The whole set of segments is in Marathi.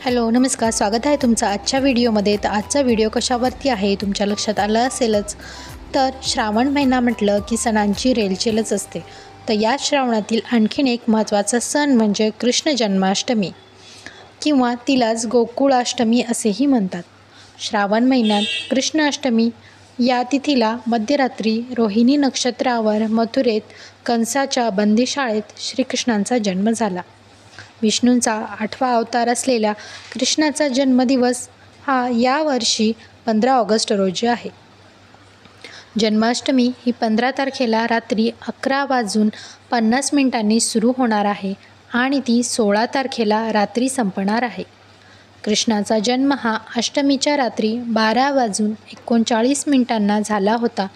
हॅलो नमस्कार, स्वागत आहे तुमचं आजच्या व्हिडिओमध्ये. तर आजचा व्हिडिओ कशावरती आहे तुमच्या लक्षात आलं असेलच. तर श्रावण महिना म्हटलं की सणांची रेलचेलच असते. तर या श्रावणातील आणखीन एक महत्त्वाचा सण म्हणजे कृष्ण जन्माष्टमी किंवा तिलाच गोकुळाष्टमी असेही म्हणतात. श्रावण महिन्यात कृष्णाष्टमी या तिथीला मध्यरात्री रोहिणी नक्षत्रावर मथुरेत कंसाच्या बंदीशाळेत श्रीकृष्णांचा जन्म झाला. विष्णूंचा 8वा अवतार असलेल्या कृष्णाचा जन्मदिवस हा यावर्षी 15 ऑगस्ट रोजी आहे. जन्माष्टमी ही 15 तारखेला रात्री 11:50 सुरू होणार आहे आणि ती 16 तारखेला रात्री संपणार आहे. कृष्णाचा जन्म हा अष्टमीच्या रात्री 12:39 झाला होता.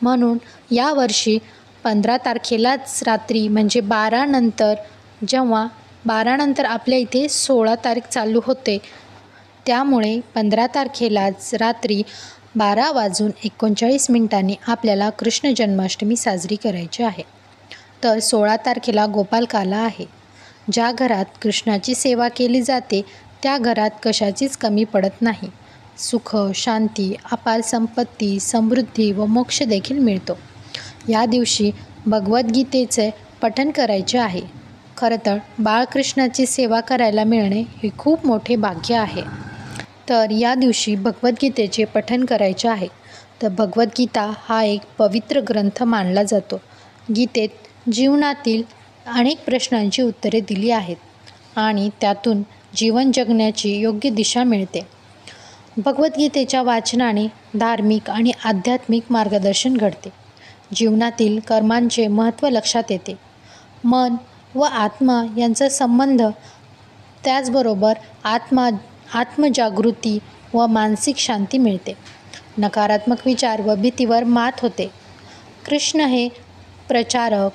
म्हणून यावर्षी 15 तारखेलाच रात्री म्हणजे 12 नंतर, जेव्हा 12 नंतर आपल्या इथे 16 तारीख चालू होते, त्यामुळे 15 तारखेलाच रात्री 12:39 आपल्याला कृष्ण जन्माष्टमी साजरी करायची आहे. तर 16 तारखेला गोपालकाला आहे. ज्या घरात कृष्णाची सेवा केली जाते त्या घरात कशाचीच कमी पडत नाही. सुख, शांती, अपार संपत्ती, समृद्धी व मोक्ष देखील मिळतो. या दिवशी भगवद्गीतेचे पठण करायचे आहे. खरं तर बाळकृष्णाची सेवा करायला मिळणे हे खूप मोठे भाग्य आहे. तर या दिवशी भगवद्गीतेचे पठण करायचे आहे. तर भगवद्गीता हा एक पवित्र ग्रंथ मानला जातो. गीतेत जीवनातील अनेक प्रश्नांची उत्तरे दिली आहेत आणि त्यातून जीवन जगण्याची योग्य दिशा मिळते. भगवद्गीतेच्या वाचनाने धार्मिक आणि आध्यात्मिक मार्गदर्शन घडते. जीवनातील कर्मांचे महत्त्व लक्षात येते. मन व आत्मा यांचा संबंध, त्याचबरोबर आत्मजागृती व मानसिक शांती मिळते. नकारात्मक विचार व भीतीवर मात होते. कृष्ण हे प्रचारक,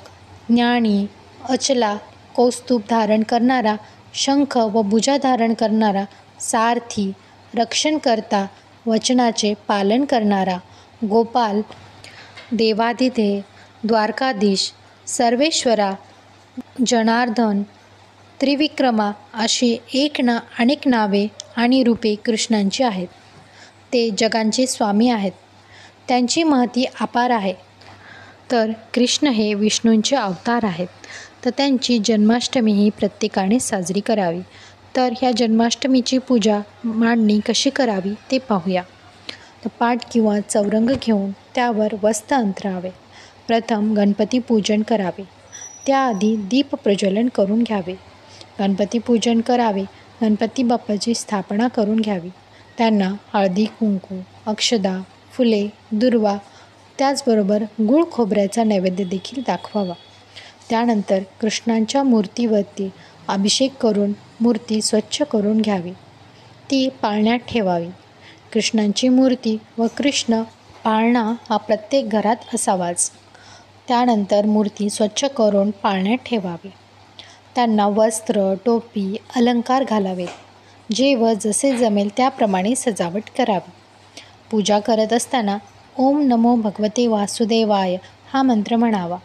ज्ञानी, अचला कौस्तुभ धारण करणारा, शंख व भुजा धारण करणारा, सारथी, रक्षणकर्ता, वचनाचे पालन करणारा, गोपाल, देवाधिदेव, द्वारकाधीश, सर्वेश्वरा, जनार्दन, त्रिविक्रमा अशी अनेक नावे आणि रूपे कृष्णांची आहेत. ते जगांचे स्वामी आहेत. त्यांची महती अपार आहे. तर कृष्ण हे विष्णूंचे अवतार आहेत. तर त्यांची जन्माष्टमी ही प्रत्येकाने साजरी करावी. तर ह्या जन्माष्टमीची पूजा मांडणी कशी करावी ते पाहूया. तर पाट किंवा चौरंग घेऊन त्यावर वस्त्र अंथरावे. प्रथम गणपती पूजन करावे. त्याआधी दीप प्रज्वलन करून घ्यावे. गणपती पूजन करावे. गणपती बाप्पाची स्थापना करून घ्यावी. त्यांना हळदी, कुंकू, अक्षदा, फुले, दुर्वा, त्याचबरोबर गूळ खोबऱ्याचा नैवेद्य देखील दाखवावा. त्यानंतर कृष्णांच्या मूर्तीवरती अभिषेक करून मूर्ती स्वच्छ करून घ्यावी. ती पाळण्यात ठेवावी. कृष्णांची मूर्ती व कृष्ण पाळणा हा प्रत्येक घरात असावाच. त्यानंतर मूर्ती स्वच्छ करून पाळण्यात ठेवावी. त्यांना वस्त्र, टोपी, अलंकार घालावेत. जे व जसे जमेल त्याप्रमाणे सजावट करावी. पूजा करत असताना ओम नमो भगवते वासुदेवाय हा मंत्र म्हणावा.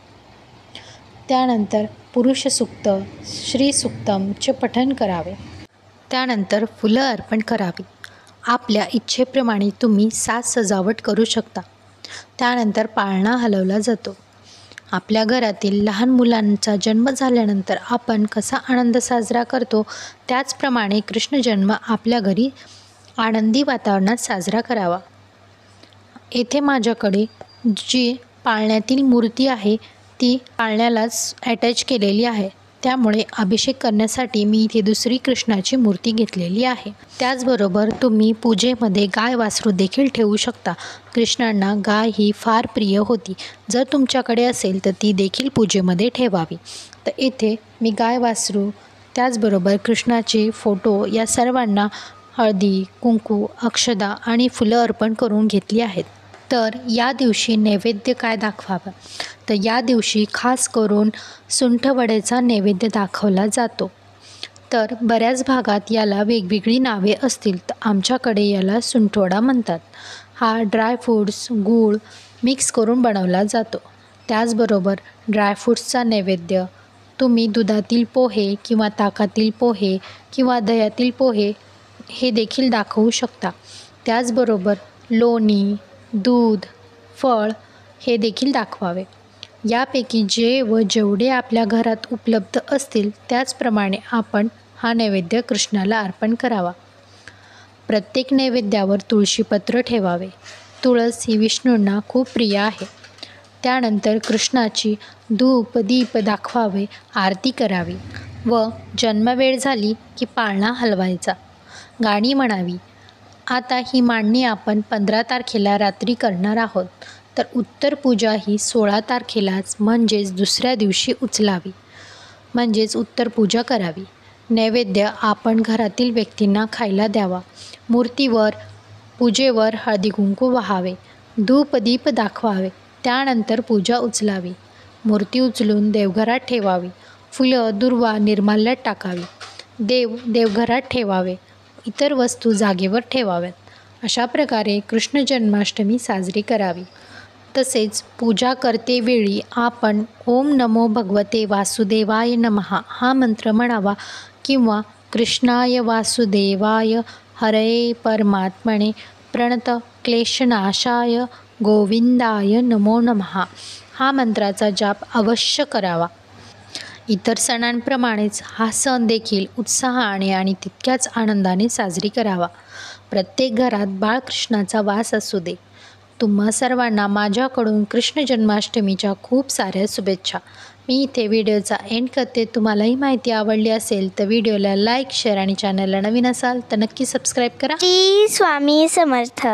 त्यानंतर पुरुष सूक्त, श्री सूक्तमचे पठण करावे. त्यानंतर फुलं अर्पण करावी. आपल्या इच्छेप्रमाणे तुम्ही साज सजावट करू शकता. त्यानंतर पाळणा हलवला जातो. आपल्या घरातील लहान मुलांचा जन्म झाल्यानंतर आपण कसा आनंद साजरा करतो, त्याचप्रमाणे कृष्ण जन्म आपल्या घरी आनंदी वातावरणात साजरा करावा. येथे माझ्याकडे जी पाळण्यातील मूर्ती आहे ती पाळण्यालाच अटॅच केलेली आहे. त्यामुळे अभिषेक करण्यासाठी मी इथे दुसरी कृष्णाची मूर्ती घेतलेली आहे. त्याचबरोबर तुम्ही पूजेमध्ये गाय वासरू देखील ठेवू शकता. कृष्णांना गाय ही फार प्रिय होती. जर तुमच्याकडे असेल तर ती देखील पूजेमध्ये ठेवावी. तर येथे मी गाय वासरू, त्याचबरोबर कृष्णाचे फोटो या सर्वांना हळदी, कुंकू, अक्षदा आणि फुलं अर्पण करून घेतली आहेत. तर या दिवशी नैवेद्य काय दाखवावा? तर या दिवशी खास करून सुंठवड्याचा नैवेद्य दाखवला जातो. तर बऱ्याच भागात याला वेगवेगळी नावे असतील. तर आमच्याकडे याला सुंठवडा म्हणतात. हा ड्रायफ्रूट्स, गूळ मिक्स करून बनवला जातो. त्याचबरोबर ड्रायफ्रूट्सचा नैवेद्य तुम्ही दुधातील पोहे किंवा ताकातील पोहे किंवा दह्यातील पोहे हे देखील दाखवू शकता. त्याचबरोबर लोणी, दूध, फळ हे देखील दाखवावे. यापैकी जे व जेवढे आपल्या घरात उपलब्ध असतील त्याचप्रमाणे आपण हा नैवेद्य कृष्णाला अर्पण करावा. प्रत्येक नैवेद्यावर तुळशीपत्र ठेवावे. तुळस ही विष्णूंना खूप प्रिय आहे. त्यानंतर कृष्णाची धूप दीप दाखवावे, आरती करावी व जन्मवेळ झाली की पाळणा हलवायचा, गाणी म्हणावी. आता ही मांडणी आपण 15 तारखेला रात्री करणार आहोत, तर उत्तर पूजा ही 16 तारखेलाच म्हणजेच दुसऱ्या दिवशी उचलावी, म्हणजेच उत्तर पूजा करावी. नैवेद्य आपण घरातील व्यक्तींना खायला द्यावा. मूर्तीवर पूजेवर हळदी कुंकू वाहावे, धूप दीप दाखवावे. त्यानंतर पूजा उचलावी. मूर्ती उचलून देवघरात ठेवावी. फुलं दुर्वा निर्माल्यात टाकावी. देवघरात ठेवावे. इतर वस्तू जागेवर ठेवाव्यात. अशा प्रकारे कृष्ण जन्माष्टमी साजरी करावी. तसेच पूजा करतेवेळी आपण ओम नमो भगवते वासुदेवाय नमः हा मंत्र म्हणावा किंवा कृष्णाय वासुदेवाय हरये परमात्मने प्रणत क्लेशनाशाय गोविंदाय नमो नमः हा मंत्राचा जाप अवश्य करावा. इतर सणांप्रमाणेच हा सण देखील उत्साहाने आणि तितक्याच आनंदाने साजरी करावा. प्रत्येक घरात बाळकृष्णाचा वास असू दे. तुम्हा सर्वांना माझ्याकडून कृष्ण जन्माष्टमीच्या खूप साऱ्या शुभेच्छा. मी इथे व्हिडिओचा एंड करते. तुम्हालाही माहिती आवडली असेल तर व्हिडिओला लाईक, शेअर आणि चॅनलला नवीन असाल तर नक्की सबस्क्राईब करा. श्री स्वामी समर्थ.